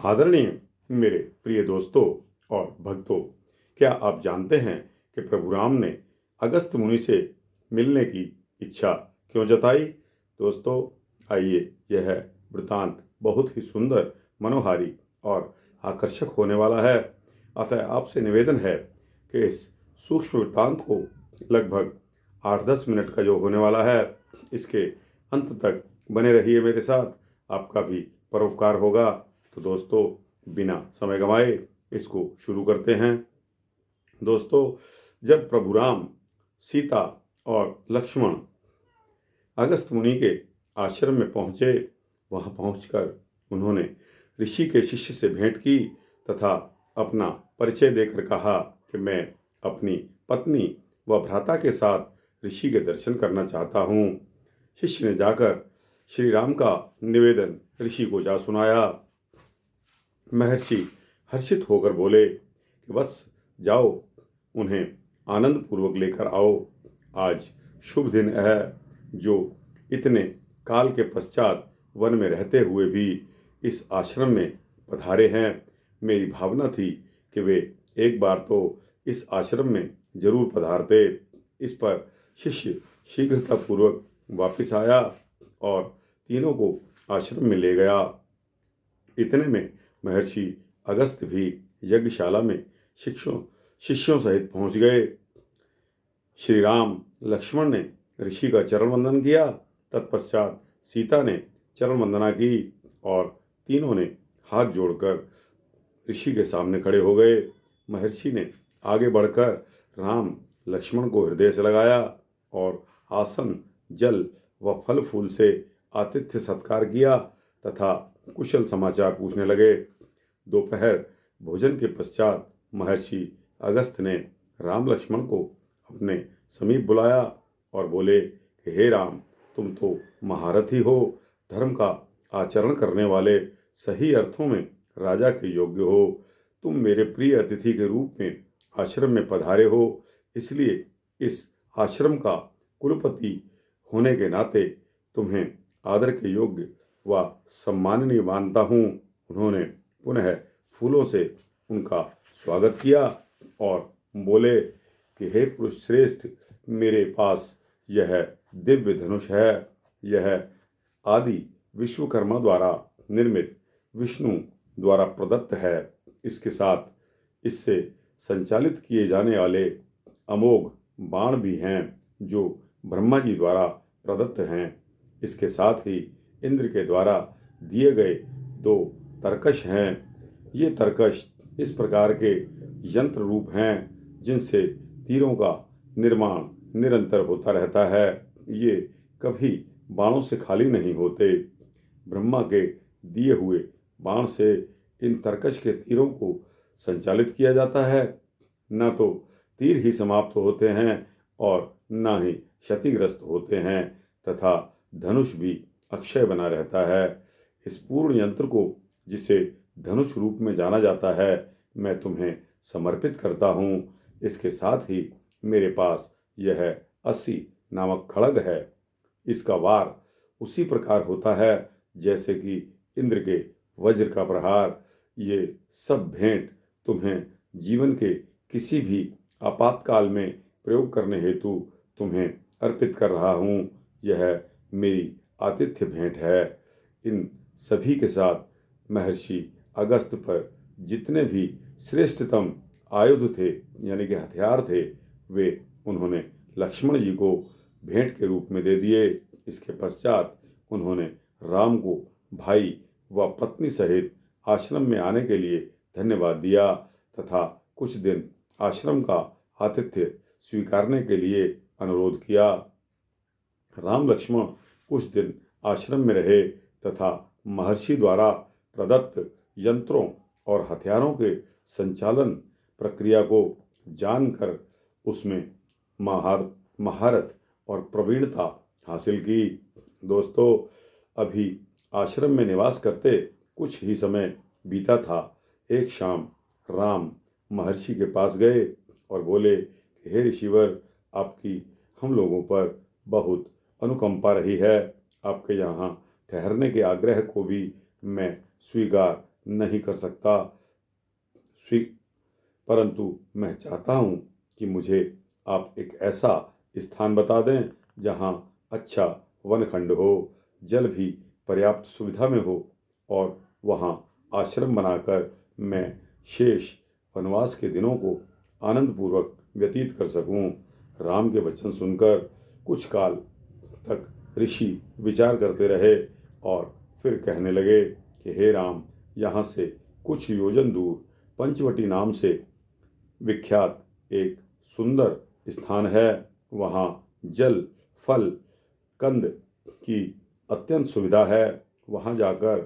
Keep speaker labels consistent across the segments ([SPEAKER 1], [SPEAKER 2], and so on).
[SPEAKER 1] आदरणीय मेरे प्रिय दोस्तों और भक्तों, क्या आप जानते हैं कि प्रभु राम ने अगस्त मुनि से मिलने की इच्छा क्यों जताई? दोस्तों, आइए, यह वृतांत बहुत ही सुंदर, मनोहारी और आकर्षक होने वाला है। अतः आपसे निवेदन है कि इस सूक्ष्म वृत्तांत को लगभग 8-10 मिनट का जो होने वाला है, इसके अंत तक बने रहिए मेरे साथ। आपका भी परोपकार होगा। तो दोस्तों, बिना समय गंवाए इसको शुरू करते हैं। दोस्तों, जब प्रभु राम, सीता और लक्ष्मण अगस्त मुनि के आश्रम में पहुंचे, वहां पहुंचकर उन्होंने ऋषि के शिष्य से भेंट की तथा अपना परिचय देकर कहा कि मैं अपनी पत्नी व भ्राता के साथ ऋषि के दर्शन करना चाहता हूँ। शिष्य ने जाकर श्री राम का निवेदन ऋषि को जा सुनाया। महर्षि हर्षित होकर बोले कि बस जाओ, उन्हें आनंद पूर्वक लेकर आओ। आज शुभ दिन है, जो इतने काल के पश्चात वन में रहते हुए भी इस आश्रम में पधारे हैं। मेरी भावना थी कि वे एक बार तो इस आश्रम में जरूर पधारते। इस पर शिष्य शीघ्रतापूर्वक वापिस आया और तीनों को आश्रम में ले गया। इतने में महर्षि अगस्त भी यज्ञशाला में शिष्यों सहित पहुंच गए। श्री राम लक्ष्मण ने ऋषि का चरण वंदन किया। तत्पश्चात सीता ने चरण वंदना की और तीनों ने हाथ जोड़कर ऋषि के सामने खड़े हो गए। महर्षि ने आगे बढ़कर राम लक्ष्मण को हृदय से लगाया और आसन, जल व फल फूल से आतिथ्य सत्कार किया तथा कुशल समाचार पूछने लगे। दोपहर भोजन के पश्चात महर्षि अगस्त ने राम लक्ष्मण को अपने समीप बुलाया और बोले कि हे राम, तुम तो महारथी हो, धर्म का आचरण करने वाले, सही अर्थों में राजा के योग्य हो। तुम मेरे प्रिय अतिथि के रूप में आश्रम में पधारे हो, इसलिए इस आश्रम का कुलपति होने के नाते तुम्हें आदर के योग्य व सम्माननीय मानता हूँ। उन्होंने पुनः फूलों से उनका स्वागत किया और बोले कि हे पुरुष श्रेष्ठ, मेरे पास यह दिव्य धनुष है। यह आदि विश्वकर्मा द्वारा निर्मित विष्णु द्वारा प्रदत्त है। इसके साथ इससे संचालित किए जाने वाले अमोघ बाण भी हैं, जो ब्रह्मा जी द्वारा प्रदत्त हैं। इसके साथ ही इंद्र के द्वारा दिए गए 2 तरकश हैं। ये तरकश इस प्रकार के यंत्र रूप हैं जिनसे तीरों का निर्माण निरंतर होता रहता है। ये कभी बाणों से खाली नहीं होते। ब्रह्मा के दिए हुए बाण से इन तरकश के तीरों को संचालित किया जाता है। न तो तीर ही समाप्त होते हैं और न ही क्षतिग्रस्त होते हैं तथा धनुष भी अक्षय बना रहता है। इस पूर्ण यंत्र को, जिसे धनुष रूप में जाना जाता है, मैं तुम्हें समर्पित करता हूँ। इसके साथ ही मेरे पास यह 80 नामक खड्ग है। इसका वार उसी प्रकार होता है जैसे कि इंद्र के वज्र का प्रहार। ये सब भेंट तुम्हें जीवन के किसी भी आपातकाल में प्रयोग करने हेतु तुम्हें अर्पित कर रहा हूँ। यह मेरी आतिथ्य भेंट है। इन सभी के साथ महर्षि अगस्त पर जितने भी श्रेष्ठतम आयुध थे, यानी कि हथियार थे, वे उन्होंने लक्ष्मण जी को भेंट के रूप में दे दिए। इसके पश्चात उन्होंने राम को भाई व पत्नी सहित आश्रम में आने के लिए धन्यवाद दिया तथा कुछ दिन आश्रम का आतिथ्य स्वीकारने के लिए अनुरोध किया। राम लक्ष्मण कुछ दिन आश्रम में रहे तथा महर्षि द्वारा प्रदत्त यंत्रों और हथियारों के संचालन प्रक्रिया को जानकर उसमें महारत और प्रवीणता हासिल की। दोस्तों, अभी आश्रम में निवास करते कुछ ही समय बीता था। एक शाम राम महर्षि के पास गए और बोले कि हे ऋषिवर, आपकी हम लोगों पर बहुत अनुकंपा रही है। आपके यहाँ ठहरने के आग्रह को भी मैं स्वीकार नहीं कर सकता, परंतु मैं चाहता हूँ कि मुझे आप एक ऐसा स्थान बता दें जहाँ अच्छा वनखंड हो, जल भी पर्याप्त सुविधा में हो और वहाँ आश्रम बनाकर मैं शेष वनवास के दिनों को आनंदपूर्वक व्यतीत कर सकूं। राम के वचन सुनकर कुछ काल तक ऋषि विचार करते रहे और फिर कहने लगे कि हे राम, यहाँ से कुछ योजन दूर पंचवटी नाम से विख्यात एक सुंदर स्थान है। वहाँ जल, फल, कंद की अत्यंत सुविधा है। वहाँ जाकर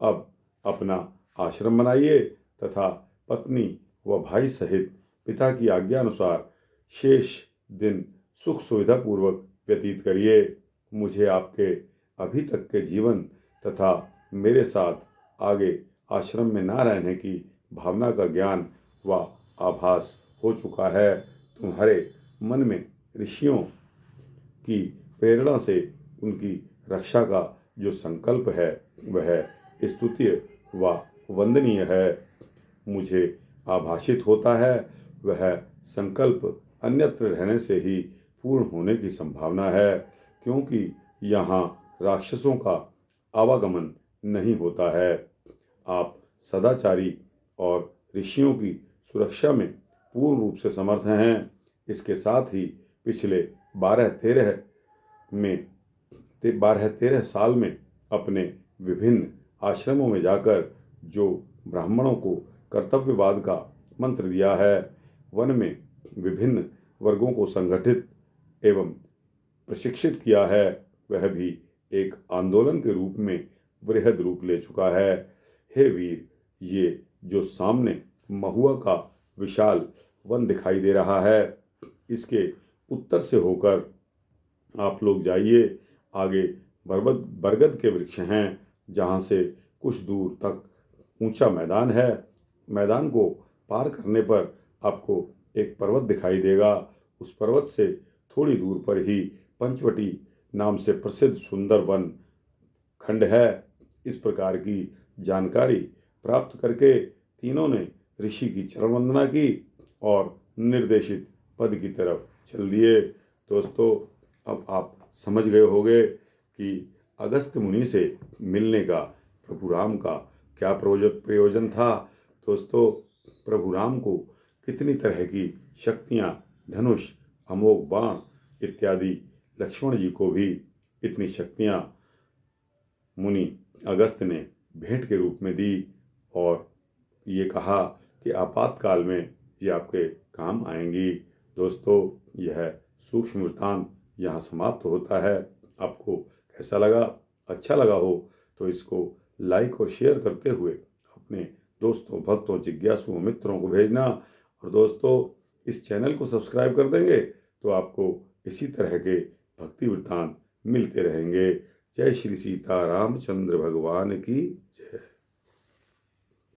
[SPEAKER 1] अब अपना आश्रम बनाइए तथा पत्नी व भाई सहित पिता की आज्ञा अनुसार शेष दिन सुख सुविधा पूर्वक व्यतीत करिए। मुझे आपके अभी तक के जीवन तथा मेरे साथ आगे आश्रम में ना रहने की भावना का ज्ञान व आभास हो चुका है। तुम्हारे मन में ऋषियों की प्रेरणा से उनकी रक्षा का जो संकल्प है वह स्तुत्य व वंदनीय है। मुझे आभासित होता है वह संकल्प अन्यत्र रहने से ही पूर्ण होने की संभावना है, क्योंकि यहाँ राक्षसों का आवागमन नहीं होता है। आप सदाचारी और ऋषियों की सुरक्षा में पूर्ण रूप से समर्थ हैं। इसके साथ ही पिछले 12-13 साल में अपने विभिन्न आश्रमों में जाकर जो ब्राह्मणों को कर्तव्यवाद का मंत्र दिया है, वन में विभिन्न वर्गों को संगठित एवं प्रशिक्षित किया है, वह भी एक आंदोलन के रूप में वृहद रूप ले चुका है। हे वीर, ये जो सामने महुआ का विशाल वन दिखाई दे रहा है, इसके उत्तर से होकर आप लोग जाइए। आगे बरगद के वृक्ष हैं, जहाँ से कुछ दूर तक ऊंचा मैदान है। मैदान को पार करने पर आपको एक पर्वत दिखाई देगा। उस पर्वत से थोड़ी दूर पर ही पंचवटी नाम से प्रसिद्ध सुंदर वन खंड है। इस प्रकार की जानकारी प्राप्त करके तीनों ने ऋषि की चरण वंदना की और निर्देशित पद की तरफ चल दिए। दोस्तों, अब आप समझ गए होंगे कि अगस्त मुनि से मिलने का प्रभु राम का क्या प्रयोजन था। दोस्तों, प्रभु राम को कितनी तरह की शक्तियाँ, धनुष, अमोघ बाण इत्यादि, लक्ष्मण जी को भी इतनी शक्तियाँ मुनि अगस्त ने भेंट के रूप में दी और ये कहा कि आपातकाल में ये आपके काम आएंगी। दोस्तों, यह सूक्ष्म वृत्तांत यहाँ समाप्त होता है। आपको कैसा लगा? अच्छा लगा हो तो इसको लाइक और शेयर करते हुए अपने दोस्तों, भक्तों, जिज्ञासुओं, मित्रों को भेजना। और दोस्तों, इस चैनल को सब्सक्राइब कर देंगे तो आपको इसी तरह के भक्ति वृत्तांत मिलते रहेंगे। जय श्री सीता रामचंद्र भगवान की जय।